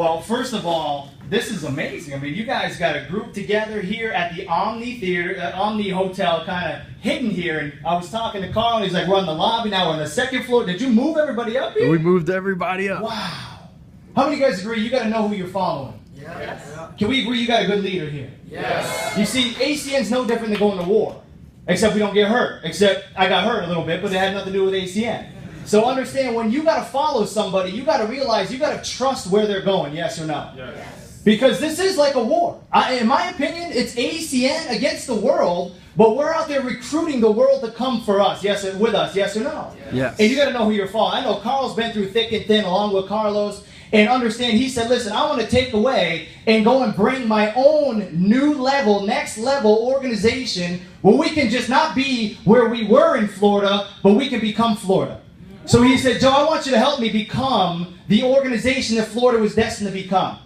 Well, first of all, this is amazing. I mean, you guys got a group together here at the Omni Theater, Omni Hotel, kind of hidden here. And I was talking to Karl, and he's like, we're on the lobby now, we're on the second floor. Did you move everybody up here? We moved everybody up. Wow. How many of you guys agree you got to know who you're following? Yes. Can we agree you got a good leader here? Yes. You see, ACN's no different than going to war. Except we don't get hurt. Except I got hurt a little bit, but it had nothing to do with ACN. So understand, when you got to follow somebody, you got to realize you got to trust where they're going, yes or no? Yes. Because this is like a war. In my opinion, it's ACN against the world, but we're out there recruiting the world to come for us, yes, with us, yes or no? Yes. And you got to know who you're following. I know Karl's been through thick and thin along with Carlos, and understand, he said, listen, I want to take away and go and bring my own new level, next level organization where we can just not be where we were in Florida, but we can become Florida. So he said, Joe, I want you to help me become the organization that Florida was destined to become.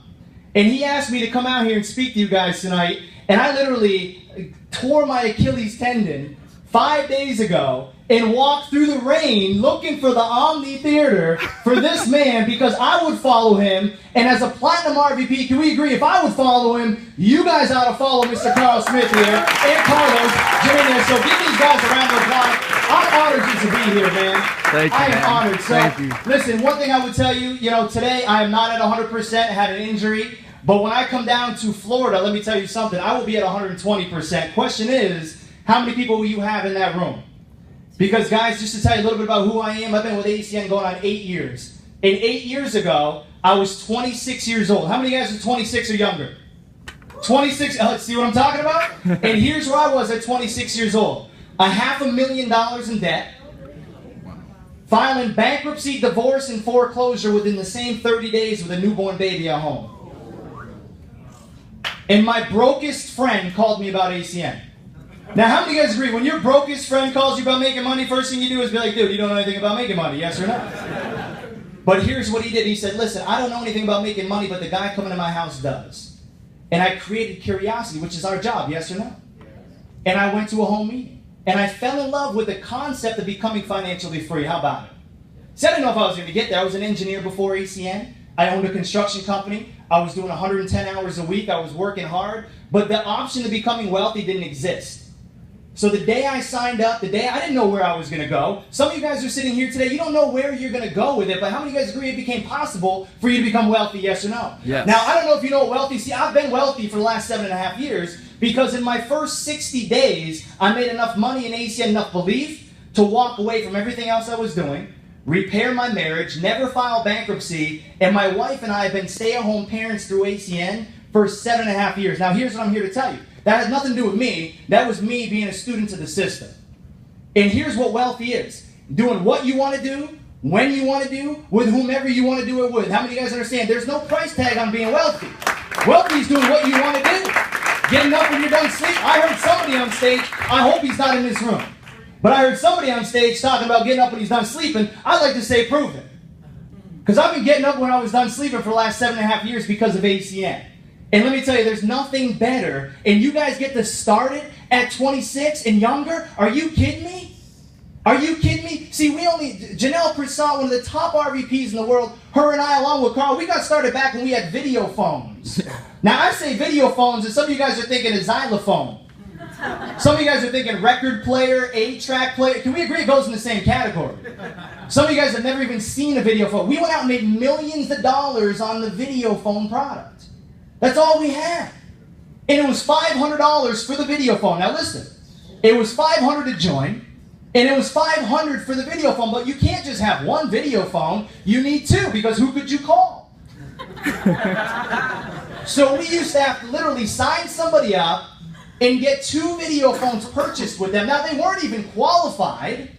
And he asked me to come out here and speak to you guys tonight, and I literally tore my Achilles tendon 5 days ago and walked through the rain looking for the Omni Theater for this man because I would follow him. And as a Platinum RVP, can we agree, if I would follow him, you guys ought to follow Mr. Karl Smith here and Carlos Jr. So give these guys a round of applause. I'm honored just to be here, man. Thank you, I am man. honored. So, Thank you. Listen, one thing I would tell you, today I am not at 100%, had an injury. But when I come down to Florida, let me tell you something, I will be at 120%. Question is, how many people will you have in that room? Because, guys, just to tell you a little bit about who I am, I've been with ACN going on 8 years. And 8 years ago, I was 26 years old. How many of you guys are 26 or younger? 26, see what I'm talking about? And here's where I was at 26 years old. $500,000 in debt. Filing bankruptcy, divorce, and foreclosure within the same 30 days with a newborn baby at home. And my brokest friend called me about ACN. Now, how many of you guys agree, when your brokest friend calls you about making money, first thing you do is be like, dude, you don't know anything about making money, yes or no? But here's what he did. He said, listen, I don't know anything about making money, but the guy coming to my house does. And I created curiosity, which is our job, yes or no? And I went to a home meeting. And I fell in love with the concept of becoming financially free. How about it? See, I didn't know if I was going to get there. I was an engineer before ACN. I owned a construction company. I was doing 110 hours a week. I was working hard. But the option of becoming wealthy didn't exist. So the day I signed up, the day I didn't know where I was going to go. Some of you guys are sitting here today, you don't know where you're going to go with it, but how many of you guys agree it became possible for you to become wealthy, yes or no? Yes. Now, I don't know if you know what wealthy, see, I've been wealthy for the last 7.5 years because in my first 60 days, I made enough money in ACN, enough belief to walk away from everything else I was doing, repair my marriage, never file bankruptcy, and my wife and I have been stay-at-home parents through ACN for 7.5 years. Now, here's what I'm here to tell you. That has nothing to do with me. That was me being a student of the system. And here's what wealthy is. Doing what you want to do, when you want to do, with whomever you want to do it with. How many of you guys understand? There's no price tag on being wealthy. Wealthy is doing what you want to do. Getting up when you're done sleep. I heard somebody on stage, I hope he's not in this room, but I heard somebody on stage talking about getting up when he's done sleeping. I'd like to say prove it. Because I've been getting up when I was done sleeping for the last 7.5 years because of ACN. And let me tell you, there's nothing better. And you guys get to start it at 26 and younger? Are you kidding me? Are you kidding me? See, Janelle Prasad, one of the top RVPs in the world, her and I, along with Karl, we got started back when we had video phones. Now, I say video phones, and some of you guys are thinking a xylophone. Some of you guys are thinking record player, 8-track player. Can we agree it goes in the same category? Some of you guys have never even seen a video phone. We went out and made millions of dollars on the video phone product. That's all we had. And it was $500 for the video phone. Now listen, it was $500 to join, and it was $500 for the video phone, but you can't just have one video phone. You need two, because who could you call? So we used to have to literally sign somebody up and get 2 video phones purchased with them. Now, they weren't even qualified,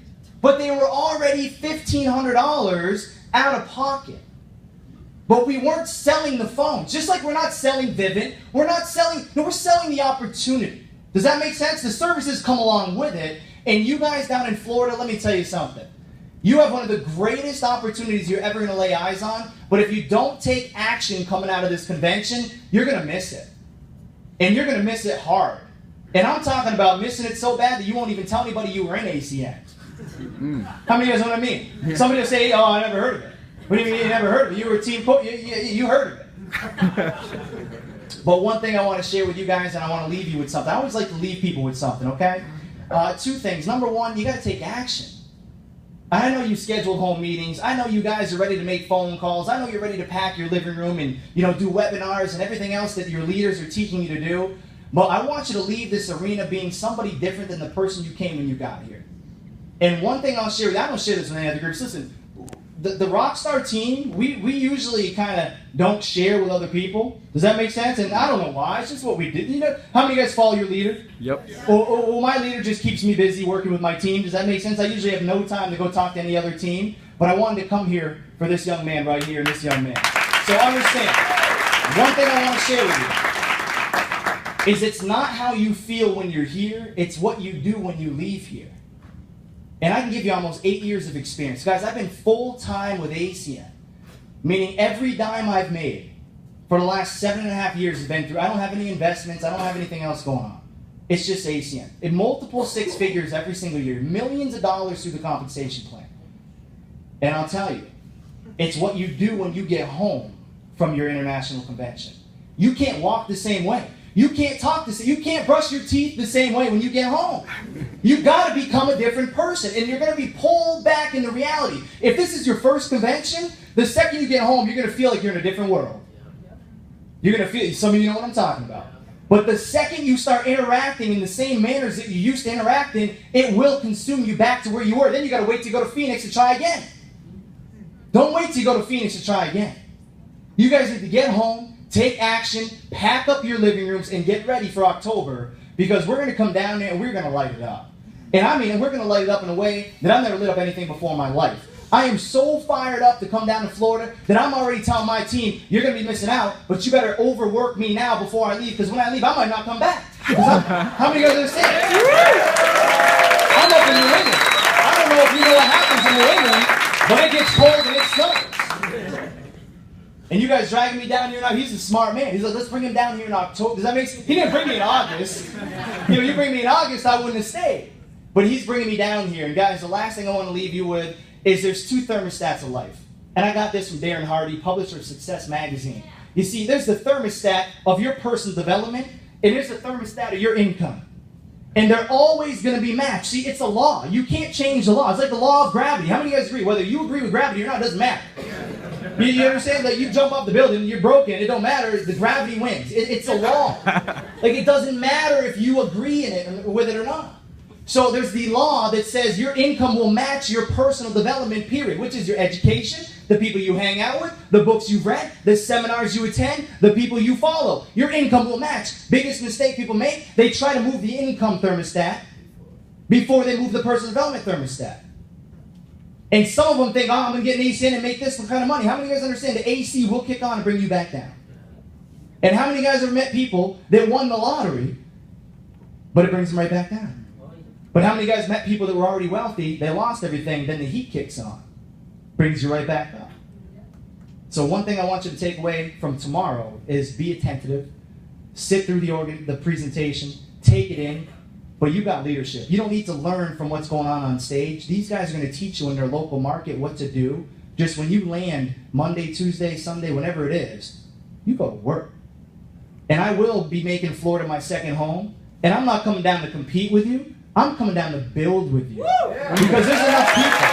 but they were already $1,500 out of pocket. But we weren't selling the phones. Just like we're not selling Vivint, we're selling the opportunity. Does that make sense? The services come along with it, and you guys down in Florida, let me tell you something. You have one of the greatest opportunities you're ever going to lay eyes on, but if you don't take action coming out of this convention, you're going to miss it. And you're going to miss it hard. And I'm talking about missing it so bad that you won't even tell anybody you were in ACN. How many of you guys know what I mean? Somebody will say, oh, I never heard of it. What do you mean you never heard of it? You were a team, you heard of it. But one thing I want to share with you guys, and I want to leave you with something. I always like to leave people with something, okay? Two things. Number one, you got to take action. I know you scheduled home meetings. I know you guys are ready to make phone calls. I know you're ready to pack your living room and do webinars and everything else that your leaders are teaching you to do. But I want you to leave this arena being somebody different than the person you came when you got here. And one thing I'll share with you, I don't share this with any other groups. Listen, the Rockstar team, we usually kind of don't share with other people. Does that make sense? And I don't know why. It's just what we did. How many of you guys follow your leader? Yep. Well, my leader just keeps me busy working with my team. Does that make sense? I usually have no time to go talk to any other team. But I wanted to come here for this young man right here and this young man. So understand, one thing I want to share with you is it's not how you feel when you're here. It's what you do when you leave here. And I can give you almost 8 years of experience. Guys, I've been full-time with ACN, meaning every dime I've made for the last 7.5 years has been through. I don't have any investments. I don't have anything else going on. It's just ACN. In multiple six figures every single year, millions of dollars through the compensation plan. And I'll tell you, it's what you do when you get home from your international convention. You can't walk the same way. You can't talk the same. You can't brush your teeth the same way when you get home. You've got to become a different person, and you're going to be pulled back into reality. If this is your first convention, the second you get home, you're going to feel like you're in a different world. You're going to feel, some of you know what I'm talking about. But the second you start interacting in the same manners that you used to interact in, it will consume you back to where you were. Then you got to wait till you go to Phoenix to try again. Don't wait till you go to Phoenix to try again. You guys need to get home, take action, pack up your living rooms, and get ready for October, because we're going to come down there and we're going to light it up. And I mean, we're going to light it up in a way that I've never lit up anything before in my life. I am so fired up to come down to Florida that I'm already telling my team, you're going to be missing out, but you better overwork me now before I leave, because when I leave, I might not come back. How many of you guys understand? I'm up in New England. I don't know if you know what happens in New England, but it gets cold and it snows. And you guys dragging me down here now. He's a smart man. He's like, let's bring him down here in October. Does that make sense? He didn't bring me in August. You bring me in August, I wouldn't have stayed. But he's bringing me down here. And guys, the last thing I want to leave you with is there's two thermostats of life. And I got this from Darren Hardy, publisher of Success Magazine. You see, there's the thermostat of your personal development, and there's the thermostat of your income. And they're always going to be matched. See, it's a law. You can't change the law. It's like the law of gravity. How many of you guys agree? Whether you agree with gravity or not, it doesn't matter. You understand that you jump off the building, you're broken, it don't matter, the gravity wins. It's a law. Like, it doesn't matter if you agree with it or not. So there's the law that says your income will match your personal development period, which is your education, the people you hang out with, the books you've read, the seminars you attend, the people you follow. Your income will match. Biggest mistake people make, they try to move the income thermostat before they move the personal development thermostat. And some of them think, oh, I'm going to get an AC in and make this kind of money. How many of you guys understand the AC will kick on and bring you back down? And how many of you guys have met people that won the lottery, but it brings them right back down? But how many of you guys met people that were already wealthy, they lost everything, then the heat kicks on, brings you right back up? So one thing I want you to take away from tomorrow is be attentive, sit through the presentation, take it in, but you got leadership. You don't need to learn from what's going on stage. These guys are going to teach you in their local market what to do. Just when you land Monday, Tuesday, Sunday, whenever it is, you go to work. And I will be making Florida my second home, and I'm not coming down to compete with you. I'm coming down to build with you. Because there's enough people.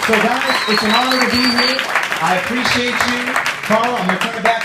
So guys, it's an honor to be here. I appreciate you. Karl, I'm going to turn it back.